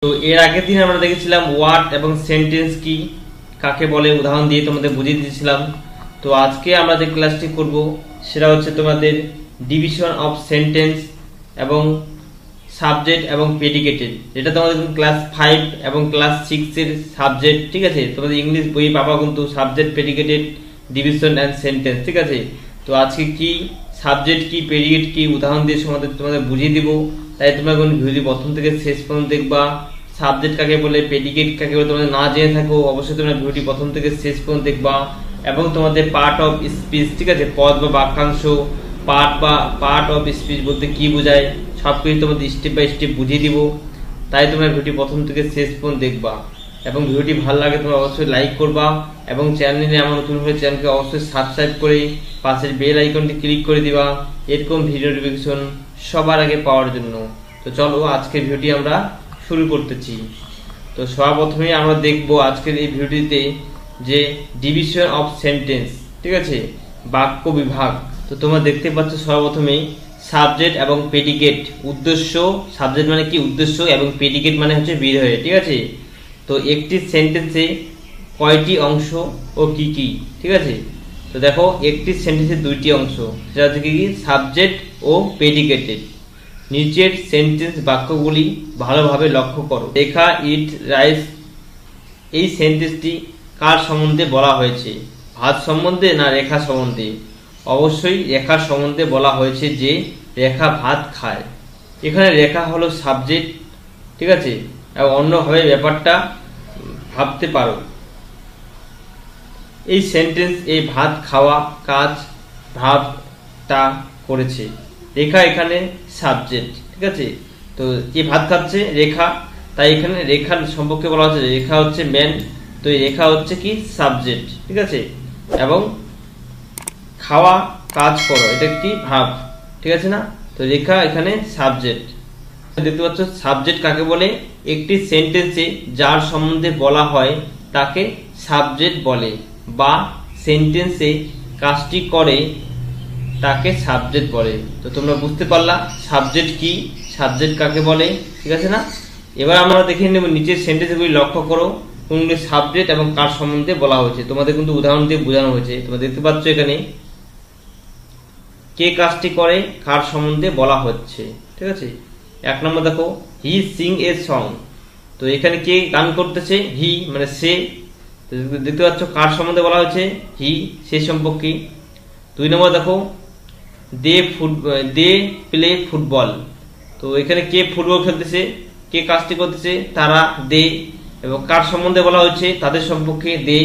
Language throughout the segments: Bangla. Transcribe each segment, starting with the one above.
তো এর আগের দিন আমরা দেখেছিলাম ওয়ার্ড এবং সেন্টেন্স কি কাকে বলে উদাহরণ দিয়ে তোমাদের বুঝিয়ে দিয়েছিলাম। তো আজকে আমরা যে ক্লাসটি করব সেটা হচ্ছে তোমাদের ডিভিশন অফ সেন্টেন্স এবং সাবজেক্ট এবং প্রেডিকেটেড, যেটা তোমাদের ক্লাস 5 এবং ক্লাস 6 এর সাবজেক্ট। ঠিক আছে, তোমাদের ইংলিশ বই পাবা কিন্তু subject, predicated, division and sentence. ঠিক আছে, তো আজকে কি সাবজেক্ট কি প্রেডিকেট কি উদাহরণ দিয়ে তোমাদের বুঝিয়ে দিব। তাই তোমরা কোন ভিডিও প্রথম থেকে শেষ পর্যন্ত দেখবা। সাবজেক্ট কাকে বলে, প্রেডিকেট কাকে বলে তোমরা না জেনে থাকো অবশ্যই তোমরা ভিডিওটি প্রথম থেকে শেষ পর্যন্ত দেখবা। এবং তোমাদের পার্ট অফ স্পিচ, ঠিক আছে, পদ বা বাক্যাংশ, পার্ট অফ স্পিচ বলতে কি বোঝায় সবকিছু তোমাদের স্টেপ বাই স্টেপ বুঝিয়ে দিব। তাই তোমরা ভিডিও প্রথম থেকে শেষ পর্যন্ত দেখবা এবং ভিডিওটি ভালো লাগে তোমরা অবশ্যই লাইক করবা এবং চ্যানেলে আমার নতুন হলে চ্যানেলকে অবশ্যই সাবস্ক্রাইব করে পাশের বেল আইকনটি ক্লিক করে দিবা এরকম ভিডিও নোটিফিকেশন সবার আগে পাওয়ার জন্য। তো চলো আজকের ভিডিওটি আমরা শুরু করতেছি। তো সর্বপ্রথমে আমরা দেখবো আজকের এই ভিডিওটিতে যে ডিভিশন অফ সেন্টেন্স, ঠিক আছে, বাক্য বিভাগ। তো তোমরা দেখতে পাচ্ছ সর্বপ্রথমে সাবজেক্ট এবং প্রেডিকেট, উদ্দেশ্য। সাবজেক্ট মানে কি উদ্দেশ্য এবং প্রেডিকেট মানে হচ্ছে বিধেয়। ঠিক আছে, তো একটি সেন্টেন্সে কয়টি অংশ ও কি কি, ঠিক আছে। তো দেখো একটি সেন্টেন্সে দুইটি অংশ, সেটা হচ্ছে কি সাবজেক্ট ও প্রেডিকেটেড। নিচের সেন্টেন্স বাক্যগুলি ভালোভাবে লক্ষ্য করো। রেখা ইট রাইস, এই সেন্টেন্সটি কার সম্বন্ধে বলা হয়েছে? ভাত সম্বন্ধে না রেখা সম্বন্ধে? অবশ্যই রেখার সম্বন্ধে বলা হয়েছে যে রেখা ভাত খায়। এখানে রেখা হলো সাবজেক্ট, ঠিক আছে, এবং অন্যভাবে ব্যাপারটা ভাবতে পারো। এই সেন্টেন্স এই ভাত খাওয়া কাজ ভাবটা করেছে। রেখা এখানে সাবজেক্ট, ঠিক আছে। তো কে ভাত খাচ্ছে? রেখা। তাই এখানে রেখার সম্পর্কে বলা হচ্ছে রেখা হচ্ছে ম্যান, তো এই রেখা হচ্ছে কি সাবজেক্ট, ঠিক আছে। এবং খাওয়া কাজ করো এটা একটি ভাব, ঠিক আছে না। তো রেখা এখানে সাবজেক্ট। দেখতে পাচ্ছ সাবজেক্ট কাকে বলে? একটি সেন্টেন্সে যার সম্বন্ধে বলা হয় তাকে সাবজেক্ট বলে, বা সেন্টেন্সে কাজটি করে তাকে সাবজেক্ট বলে। তো তোমরা বুঝতে পারলা সাবজেক্ট কি, সাবজেক্ট কাকে বলে, ঠিক আছে না। এবার আমরা দেখে নেব নিচের সেন্টেন্সগুলি লক্ষ্য করো কোনগুলি সাবজেক্ট এবং কার সম্বন্ধে বলা হয়েছে। তোমাদের কিন্তু উদাহরণ দিয়ে বোঝানো হয়েছে। তোমরা দেখতে পাচ্ছ এখানে কে কাজটি করে কার সম্বন্ধে বলা হচ্ছে, ঠিক আছে। এক নম্বর দেখো হি সিং এ সং, তো এখানে কে গান করতেছে? হি মানে সে। দেখতে পাচ্ছ কার সম্বন্ধে বলা হয়েছে? হি, সে সম্পর্কে। দুই নম্বর দেখো দে প্লে ফুটবল, তো এখানে কে ফুটবল খেলতেছে, কে কাজটি করতেছে? তারা, দে, এবং কার সম্বন্ধে বলা হয়েছে? তাদের সম্পর্কে, দে।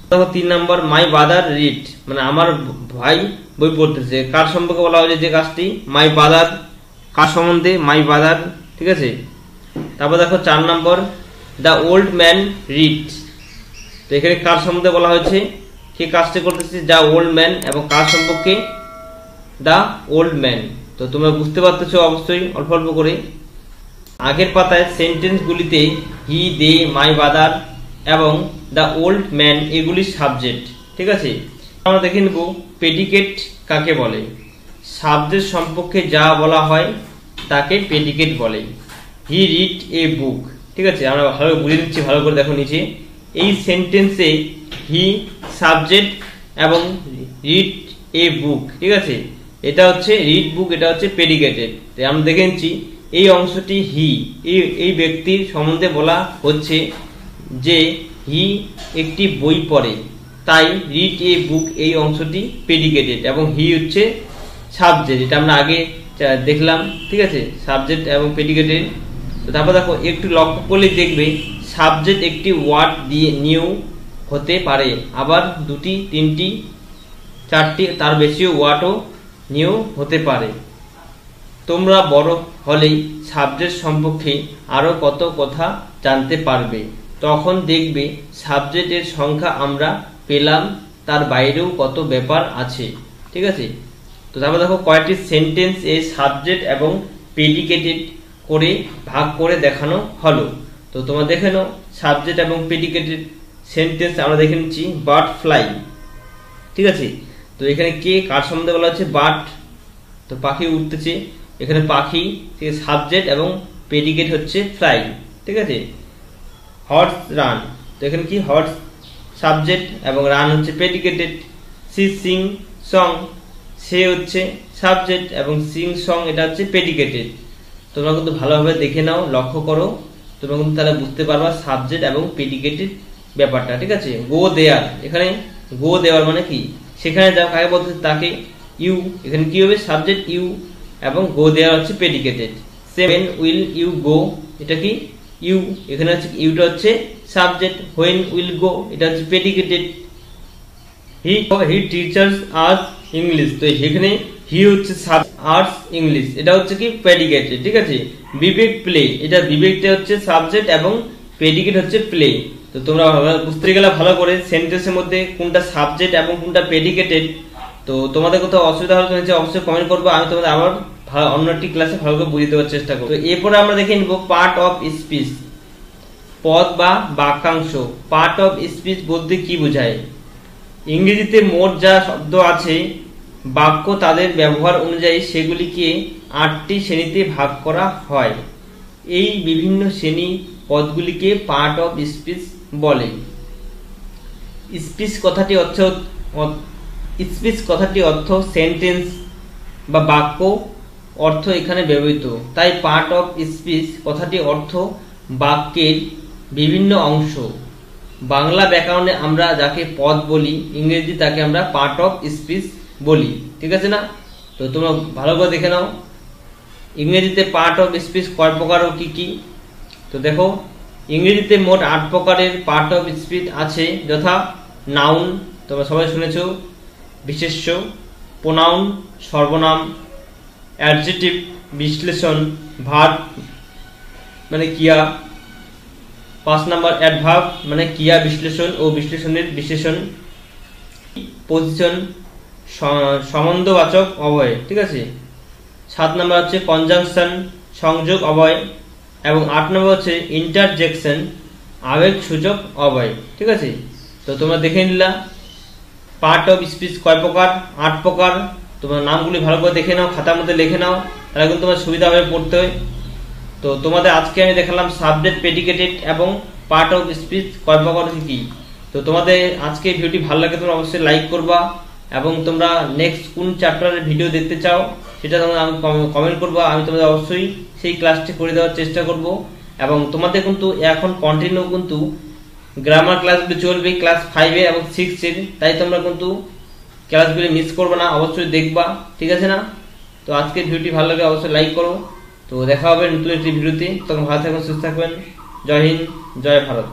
দেখো তিন নম্বর মাই ব্রাদার রিড, মানে আমার ভাই বই পড়তেছে। কার সম্পর্কে বলা হয়েছে যে কাজটি? My brother. কার সম্বন্ধে? মাই ব্রাদার, ঠিক আছে। তারপর দেখো চার নম্বর দ্য ওল্ড ম্যান রিড, তো এখানে কার সম্বন্ধে বলা হয়েছে? কে কাজটি করতেছে? দ্য ওল্ড ম্যান, এবং কার সম্পর্কে? The old man. তো তোমরা বুঝতে পারতেছো অবশ্যই অল্প অল্প করে। আগের পাতায় সেন্টেন্স গুলিতে হি, দে, মাই ব্রাদার এবং দ্য ওল্ড ম্যান এগুলি সাবজেক্ট, ঠিক আছে। আমরা দেখে নেব প্রেডিকেট কাকে বলে। সাবজেক্ট সম্পর্কে যা বলা হয় তাকে প্রেডিকেট বলে। হি রিড এ বুক, ঠিক আছে। আমরা ভালো বুঝে নিচ্ছি, ভালো করে দেখো নিচে। এই সেন্টেন্সে হি সাবজেক্ট এবং রিড এ বুক, ঠিক আছে। এটা হচ্ছে রিড বুক, এটা হচ্ছে প্রেডিকেটেড। আমরা দেখে নিচ্ছি এই অংশটি হি, এই ব্যক্তির সম্বন্ধে বলা হচ্ছে যে হি একটি বই পড়ে, তাই রিড এ বুক এই অংশটি প্রেডিকেটেড এবং হি হচ্ছে সাবজেক্ট, এটা আমরা আগে দেখলাম, ঠিক আছে, সাবজেক্ট এবং প্রেডিকেটেড। তো তারপর দেখো একটু লক্ষ্য করলে দেখবে সাবজেক্ট একটি ওয়ার্ড দিয়ে নিউ হতে পারে, আবার দুটি, তিনটি, চারটি, তার বেশিও ওয়ার্ডও নিউ হতে পারে। তোমরা বড় হলেই সাবজেক্ট সম্পর্কে আরো কত কথা জানতে পারবে। তখন দেখবে সাবজেক্টের সংখ্যা আমরা পেলাম, তার বাইরেও কত ব্যাপার আছে, ঠিক আছে। তো তারপর দেখো কয়েকটি সেন্টেন্স এ সাবজেক্ট এবং প্রেডিকেটেড করে ভাগ করে দেখানো হলো। তো তোমরা দেখে নাও সাবজেক্ট এবং প্রেডিকেটেড সেন্টেন্স আমরা দেখে নিচ্ছি। বার্ড ফ্লাই, ঠিক আছে। তো এখানে কে কার সম্বন্ধে বলা হচ্ছে? বার্ড, তো পাখি উঠতেছে। এখানে পাখি, সাবজেক্ট এবং প্রেডিকেট হচ্ছে ফ্লাই, ঠিক আছে। হর্স রান, তো এখানে কি হর্স সাবজেক্ট এবং রান হচ্ছে প্রেডিকেটেড। সি সিং সং, সে হচ্ছে সাবজেক্ট এবং সিং সং এটা হচ্ছে প্রেডিকেটেড। তোমরা কিন্তু ভালোভাবে দেখে নাও, লক্ষ্য করো, তোমরা কিন্তু তাহলে বুঝতে পারবা সাবজেক্ট এবং প্রেডিকেটেড ব্যাপারটা, ঠিক আছে। গো দেয়ার, এখানে গো দেওয়ার মানে কি, সেখানে যা কাকে বলতে তাকে, ইউ, এখানে কি হবে সাবজেক্ট ইউ এবং গো দেওয়ার হচ্ছে predicated. Seven will you go, এটা কি ইউ, এখানে হচ্ছে ইউটা হচ্ছে সাবজেক্ট, হোয়েন উইল গো এটা হচ্ছে প্রেডিকেটেড। হি টিচার্স আর্টস ইংলিশ, তো এখানে হি হচ্ছে আর্টস ইংলিশ এটা হচ্ছে কি প্রেডিকেটেড, ঠিক আছে। বিবেক প্লে, এটা বিবেকটা হচ্ছে সাবজেক্ট এবং প্রেডিকেট হচ্ছে প্লে। তো তোমরা বুঝতে গেলে ভালো করে সেন্টেন্সের মধ্যে কোনটা সাবজেক্ট এবং কোনটা প্রেডিকেটেড। তো তোমাদের কোথাও অসুবিধা হলে তুমি অবশ্যই কমেন্ট করবো, আমি তোমাদের আবার অন্য একটি ক্লাসে ভালো করে বুঝিয়ে দেওয়ার চেষ্টা করবো। তো এরপরে আমরা দেখে নিব পার্ট অফ স্পিচ, পদ বা বাক্যাংশ। পার্ট অফ স্পিচ বলতে কি বোঝায়? ইংরেজিতে মোট যা শব্দ আছে বাক্য তাদের ব্যবহার অনুযায়ী সেগুলিকে 8টি শ্রেণীতে ভাগ করা হয়। এই বিভিন্ন শ্রেণী পদগুলিকে পার্ট অফ স্পিচ বলে। স্পিচ কথাটি অর্থ সেন্টেন্স বা বাক্য অর্থ এখানে ব্যবহৃত, তাই পার্ট অফ স্পিচ কথাটি অর্থ বাক্যের বিভিন্ন অংশ। বাংলা ব্যাকরণে আমরা যাকে পদ বলি, ইংরেজি তাকে আমরা পার্ট অফ স্পিচ বলি, ঠিক আছে না। তো তোমরা ভালো করে দেখে নাও ইংরেজিতে পার্ট অফ স্পিচ কয় প্রকার ও কি কি। তো দেখো ইংরেজিতে মোট 8 প্রকারের পার্ট অফ স্পিচ আছে, যথা নাউন, তোমরা সবাই শুনেছো, বিশেষ্য, প্রোনাউন সর্বনাম, অ্যাডজেক্টিভ বিশ্লেষণ, ভার্ব মানে ক্রিয়া, 5 নাম্বার অ্যাডভার্ব মানে ক্রিয়া বিশ্লেষণ ও বিশ্লেষণের বিশেষণ, পজিশন সম্বন্ধবাচক অবয়, ঠিক আছে। 7 নাম্বার হচ্ছে কনজাংশন সংযোগ অবয় এবং 8 নম্বর হচ্ছে ইন্টারজেকশন আবেগ সূচক অবয়, ঠিক আছে। তো তোমরা দেখে নিলা পার্ট অফ স্পিচ কয় প্রকার, 8 প্রকার। তোমার নামগুলি ভালো করে দেখে নাও, খাতার মধ্যে লিখে নাও, তাহলে কিন্তু তোমার সুবিধা হবে পড়তে হয়। তো তোমাদের আজকে আমি দেখালাম সাবজেক্ট, প্রেডিকেটেড এবং পার্ট অফ স্পিচ কয় প্রকার কি। তো তোমাদের আজকে ভিডিওটি ভালো লাগে তোমরা অবশ্যই লাইক করবা এবং তোমরা নেক্সট কোন চ্যাপ্টারের ভিডিও দেখতে চাও সেটা তোমরা আমি কমেন্ট করবা, আমি তোমাদের অবশ্যই সেই ক্লাসটি করে দেওয়ার চেষ্টা করব। এবং তোমাদের কিন্তু এখন কন্টিনিউ কিন্তু গ্রামার ক্লাসগুলো চলবে ক্লাস 5 এবং 6 তাই তোমরা কিন্তু ক্লাসগুলি মিস করবে না, অবশ্যই দেখবা, ঠিক আছে না। তো আজকের ভিডিওটি ভালো লাগে অবশ্যই লাইক করো। তো দেখা হবে নতুন একটি ভিডিওতে, তখন ভালো থাকবেন, সুস্থ থাকবেন। জয় হিন্দ, জয় ভারত।